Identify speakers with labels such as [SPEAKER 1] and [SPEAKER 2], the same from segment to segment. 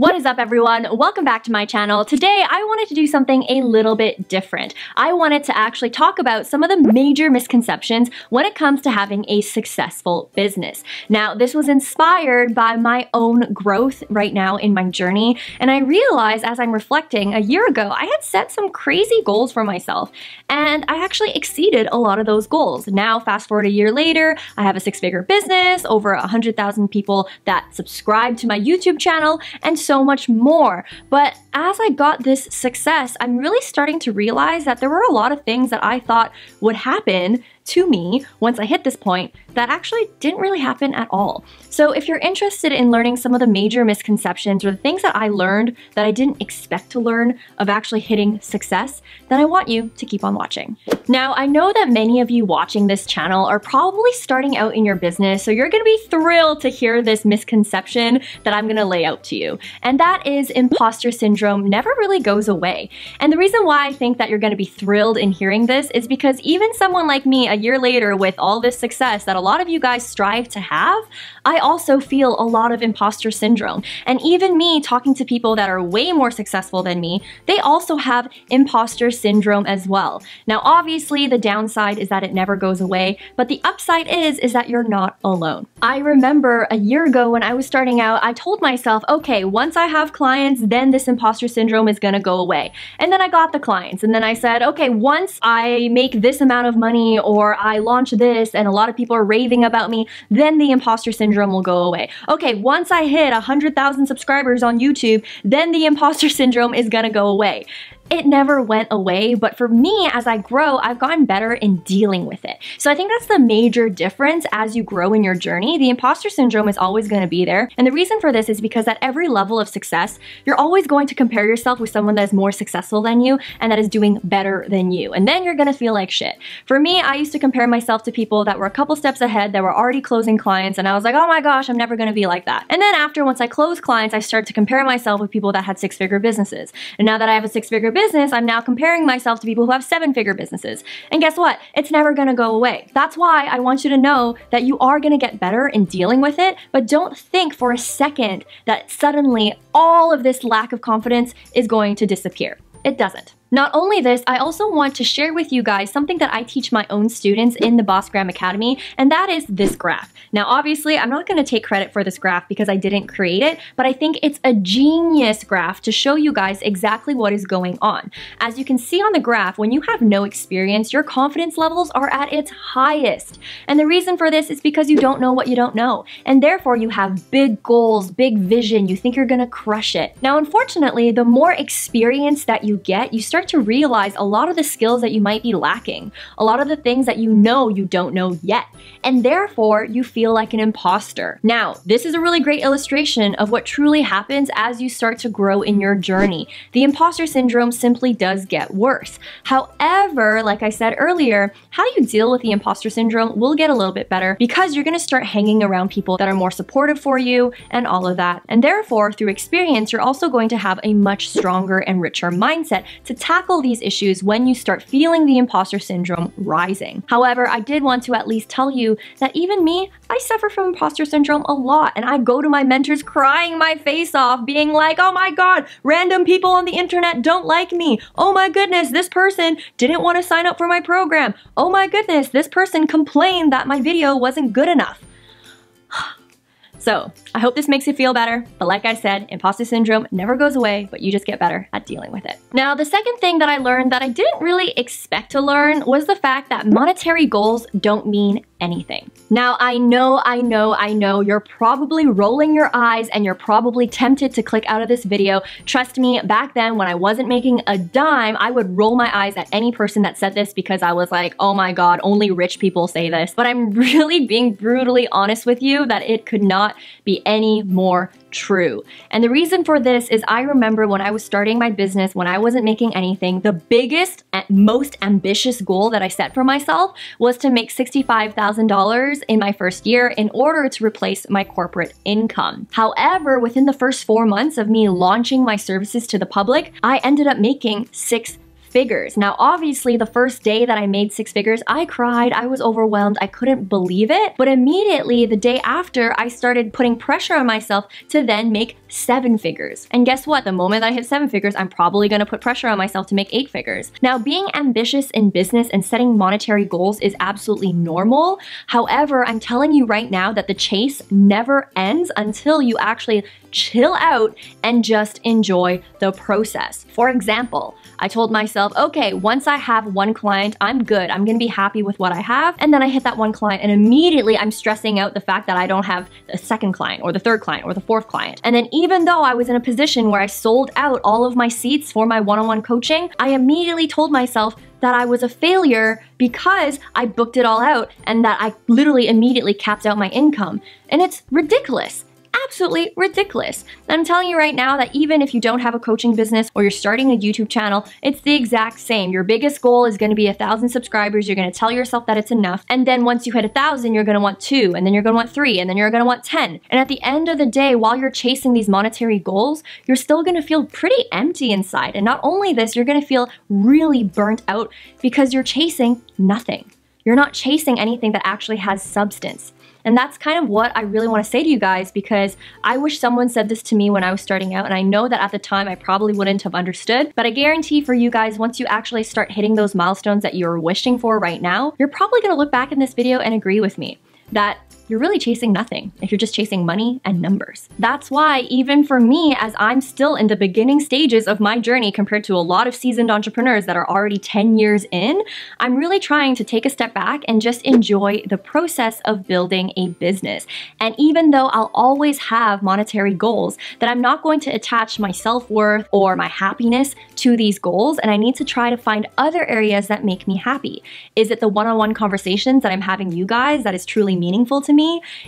[SPEAKER 1] What is up, everyone? Welcome back to my channel. Today, I wanted to do something a little bit different. I wanted to actually talk about some of the major misconceptions when it comes to having a successful business. Now, this was inspired by my own growth right now in my journey, and I realized as I'm reflecting, a year ago, I had set some crazy goals for myself, and I actually exceeded a lot of those goals. Now, fast forward a year later, I have a six-figure business, over 100,000 people that subscribe to my YouTube channel, and so much more. But as I got this success, I'm really starting to realize that there were a lot of things that I thought would happen to me once I hit this point that actually didn't really happen at all. So if you're interested in learning some of the major misconceptions or the things that I learned that I didn't expect to learn of actually hitting success, then I want you to keep on watching. Now, I know that many of you watching this channel are probably starting out in your business, so you're gonna be thrilled to hear this misconception that I'm gonna lay out to you. And that is imposter syndrome never really goes away. And the reason why I think that you're gonna be thrilled in hearing this is because even someone like me a year later with all this success that a lot of you guys strive to have, I also feel a lot of imposter syndrome. And even me talking to people that are way more successful than me, they also have imposter syndrome as well. Now, obviously the downside is that it never goes away, but the upside is that you're not alone. I remember a year ago when I was starting out, I told myself, okay, once I have clients, then this imposter syndrome is gonna go away. And then I got the clients, and then I said, okay, once I make this amount of money or I launch this and a lot of people are raving about me, then the imposter syndrome will go away. Okay, once I hit 100,000 subscribers on YouTube, then the imposter syndrome is gonna go away. It never went away, but for me, as I grow, I've gotten better in dealing with it. So I think that's the major difference as you grow in your journey. The imposter syndrome is always gonna be there. And the reason for this is because at every level of success, you're always going to compare yourself with someone that is more successful than you and that is doing better than you. And then you're gonna feel like shit. For me, I used to compare myself to people that were a couple steps ahead, that were already closing clients, and I was like, oh my gosh, I'm never gonna be like that. And then once I closed clients, I started to compare myself with people that had six-figure businesses. And now that I have a six-figure business, I'm now comparing myself to people who have seven-figure businesses. And guess what? It's never gonna go away. That's why I want you to know that you are gonna get better in dealing with it, but don't think for a second that suddenly all of this lack of confidence is going to disappear. It doesn't. Not only this, I also want to share with you guys something that I teach my own students in the Boss Gram Academy, and that is this graph. Now, obviously, I'm not gonna take credit for this graph because I didn't create it, but I think it's a genius graph to show you guys exactly what is going on. As you can see on the graph, when you have no experience, your confidence levels are at its highest. And the reason for this is because you don't know what you don't know, and therefore you have big goals, big vision, you think you're gonna crush it. Now, unfortunately, the more experience that you get, you start to realize a lot of the skills that you might be lacking, a lot of the things that you don't know yet, and therefore you feel like an imposter. Now, this is a really great illustration of what truly happens as you start to grow in your journey. The imposter syndrome simply does get worse. However, like I said earlier, how you deal with the imposter syndrome will get a little bit better because you're gonna start hanging around people that are more supportive for you and all of that. And therefore, through experience, you're also going to have a much stronger and richer mindset to tackle these issues when you start feeling the imposter syndrome rising. However, I did want to at least tell you that even me, I suffer from imposter syndrome a lot, and I go to my mentors crying my face off, being like, oh my God, random people on the internet don't like me. Oh my goodness, this person didn't want to sign up for my program. Oh my goodness, this person complained that my video wasn't good enough. So, I hope this makes you feel better, but like I said, imposter syndrome never goes away, but you just get better at dealing with it. Now, the second thing that I learned that I didn't really expect to learn was the fact that monetary goals don't mean anything. Now, I know, you're probably rolling your eyes and you're probably tempted to click out of this video. Trust me, back then when I wasn't making a dime, I would roll my eyes at any person that said this because I was like, oh my God, only rich people say this. But I'm really being brutally honest with you that it could not be any more true. And the reason for this is I remember when I was starting my business, when I wasn't making anything, the biggest and most ambitious goal that I set for myself was to make $65,000 in my first year in order to replace my corporate income. However, within the first 4 months of me launching my services to the public, I ended up making $6 figures. Now, obviously, the first day that I made 6 figures, I cried, I was overwhelmed, I couldn't believe it. But immediately, the day after, I started putting pressure on myself to then make 7 figures. And guess what? The moment I hit 7 figures, I'm probably gonna put pressure on myself to make 8 figures. Now, being ambitious in business and setting monetary goals is absolutely normal. However, I'm telling you right now that the chase never ends until you actually chill out and just enjoy the process. For example, I told myself, okay, once I have 1 client, I'm good. I'm gonna be happy with what I have. And then I hit that 1 client and immediately I'm stressing out the fact that I don't have a 2nd client or the 3rd client or the 4th client. And then even though I was in a position where I sold out all of my seats for my one-on-one coaching, I immediately told myself that I was a failure because I booked it all out and that I literally immediately capped out my income. And it's ridiculous. Absolutely ridiculous. I'm telling you right now that even if you don't have a coaching business or you're starting a YouTube channel, it's the exact same. Your biggest goal is going to be 1,000 subscribers. You're going to tell yourself that it's enough. And then once you hit 1,000, you're going to want 2, and then you're going to want 3, and then you're going to want 10. And at the end of the day, while you're chasing these monetary goals, you're still going to feel pretty empty inside. And not only this, you're going to feel really burnt out because you're chasing nothing. You're not chasing anything that actually has substance. And that's kind of what I really want to say to you guys, because I wish someone said this to me when I was starting out, and I know that at the time I probably wouldn't have understood, but I guarantee for you guys, once you actually start hitting those milestones that you're wishing for right now, you're probably going to look back in this video and agree with me that you're really chasing nothing if you're just chasing money and numbers. That's why even for me, as I'm still in the beginning stages of my journey compared to a lot of seasoned entrepreneurs that are already 10 years in, I'm really trying to take a step back and just enjoy the process of building a business. And even though I'll always have monetary goals, that I'm not going to attach my self-worth or my happiness to these goals, and I need to try to find other areas that make me happy. Is it the one-on-one conversations that I'm having you guys that is truly meaningful to me?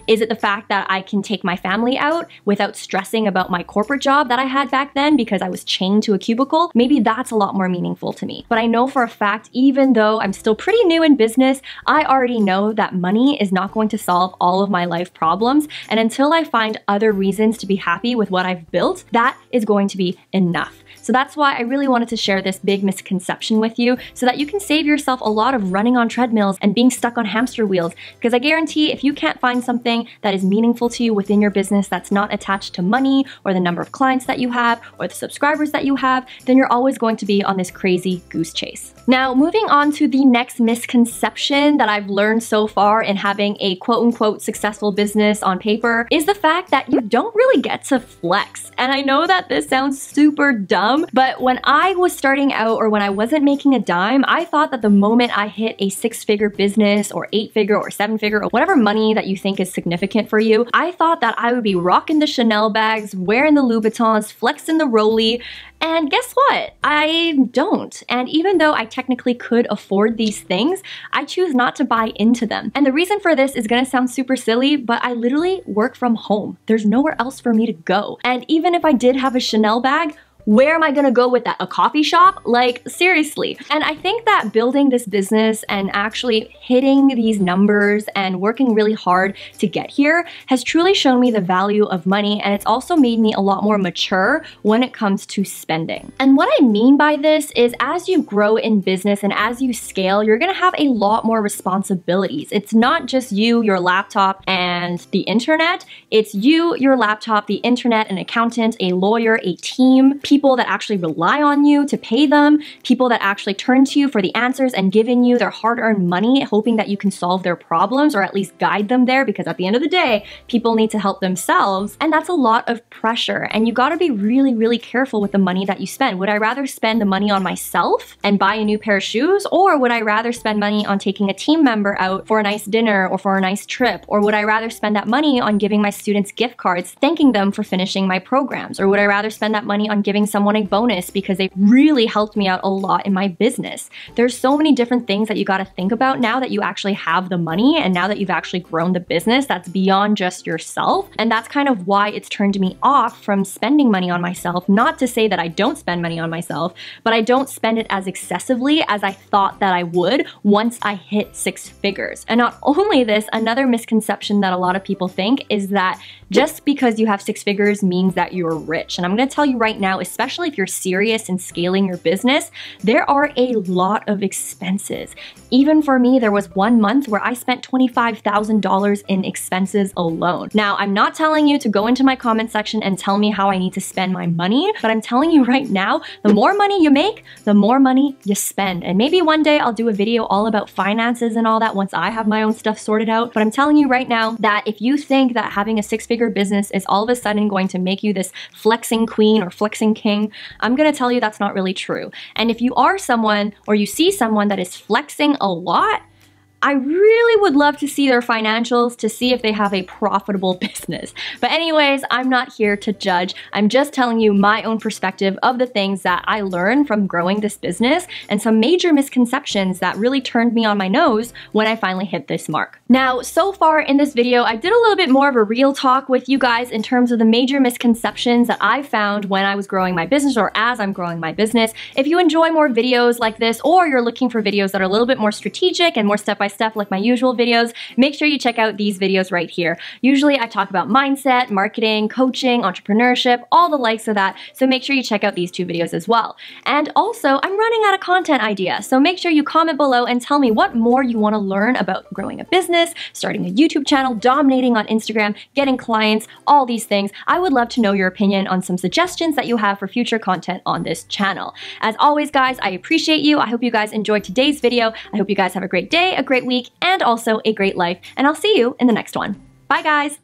[SPEAKER 1] Is it the fact that I can take my family out without stressing about my corporate job that I had back then because I was chained to a cubicle? Maybe that's a lot more meaningful to me. But I know for a fact, even though I'm still pretty new in business, I already know that money is not going to solve all of my life problems. And until I find other reasons to be happy with what I've built, that is going to be enough. So that's why I really wanted to share this big misconception with you so that you can save yourself a lot of running on treadmills and being stuck on hamster wheels. Because I guarantee if you can't find something that is meaningful to you within your business that's not attached to money or the number of clients that you have or the subscribers that you have, then you're always going to be on this crazy goose chase. Now, moving on to the next misconception that I've learned so far in having a quote-unquote successful business on paper is the fact that you don't really get to flex. And I know that this sounds super dumb, but when I was starting out or when I wasn't making a dime, I thought that the moment I hit a 6-figure business or 8-figure or 7-figure or whatever money that you think is significant for you, I thought that I would be rocking the Chanel bags, wearing the Louboutins, flexing the Rolly. And guess what? I don't. And even though I technically could afford these things, I choose not to buy into them. And the reason for this is gonna sound super silly, but I literally work from home. There's nowhere else for me to go. And even if I did have a Chanel bag, where am I gonna go with that? A coffee shop? Like, seriously. And I think that building this business and actually hitting these numbers and working really hard to get here has truly shown me the value of money, and it's also made me a lot more mature when it comes to spending. And what I mean by this is as you grow in business and as you scale, you're gonna have a lot more responsibilities. It's not just you, your laptop, and the internet. It's you, your laptop, the internet, an accountant, a lawyer, a team, people that actually rely on you to pay them, people that actually turn to you for the answers and giving you their hard-earned money, hoping that you can solve their problems or at least guide them there, because at the end of the day, people need to help themselves. And that's a lot of pressure. And you gotta be really, really careful with the money that you spend. Would I rather spend the money on myself and buy a new pair of shoes? Or would I rather spend money on taking a team member out for a nice dinner or for a nice trip? Or would I rather spend that money on giving my students gift cards, thanking them for finishing my programs? Or would I rather spend that money on giving someone a bonus because they really helped me out a lot in my business? There's so many different things that you got to think about now that you actually have the money and now that you've actually grown the business that's beyond just yourself. And that's kind of why it's turned me off from spending money on myself. Not to say that I don't spend money on myself, but I don't spend it as excessively as I thought that I would once I hit 6 figures. And not only this, another misconception that a lot of people think is that just because you have 6 figures means that you're rich. And I'm going to tell you right now, especially if you're serious in scaling your business, there are a lot of expenses. Even for me, there was 1 month where I spent $25,000 in expenses alone. Now, I'm not telling you to go into my comment section and tell me how I need to spend my money, but I'm telling you right now, the more money you make, the more money you spend. And maybe one day I'll do a video all about finances and all that once I have my own stuff sorted out. But I'm telling you right now that if you think that having a 6-figure business is all of a sudden going to make you this flexing queen or flexing king, I'm gonna tell you that's not really true. And if you are someone or you see someone that is flexing a lot, I really would love to see their financials to see if they have a profitable business. But anyways, I'm not here to judge. I'm just telling you my own perspective of the things that I learned from growing this business and some major misconceptions that really turned me on my nose when I finally hit this mark. Now, so far in this video, I did a little bit more of a real talk with you guys in terms of the major misconceptions that I found when I was growing my business or as I'm growing my business. If you enjoy more videos like this, or you're looking for videos that are a little bit more strategic and more step-by-step like my usual videos, make sure you check out these videos right here. Usually I talk about mindset, marketing, coaching, entrepreneurship, all the likes of that, so make sure you check out these 2 videos as well. And also, I'm running out of content ideas, so make sure you comment below and tell me what more you want to learn about growing a business, starting a YouTube channel, dominating on Instagram, getting clients, all these things. I would love to know your opinion on some suggestions that you have for future content on this channel. As always, guys, I appreciate you. I hope you guys enjoyed today's video. I hope you guys have a great day, a great week, and also a great life, and I'll see you in the next one. Bye, guys!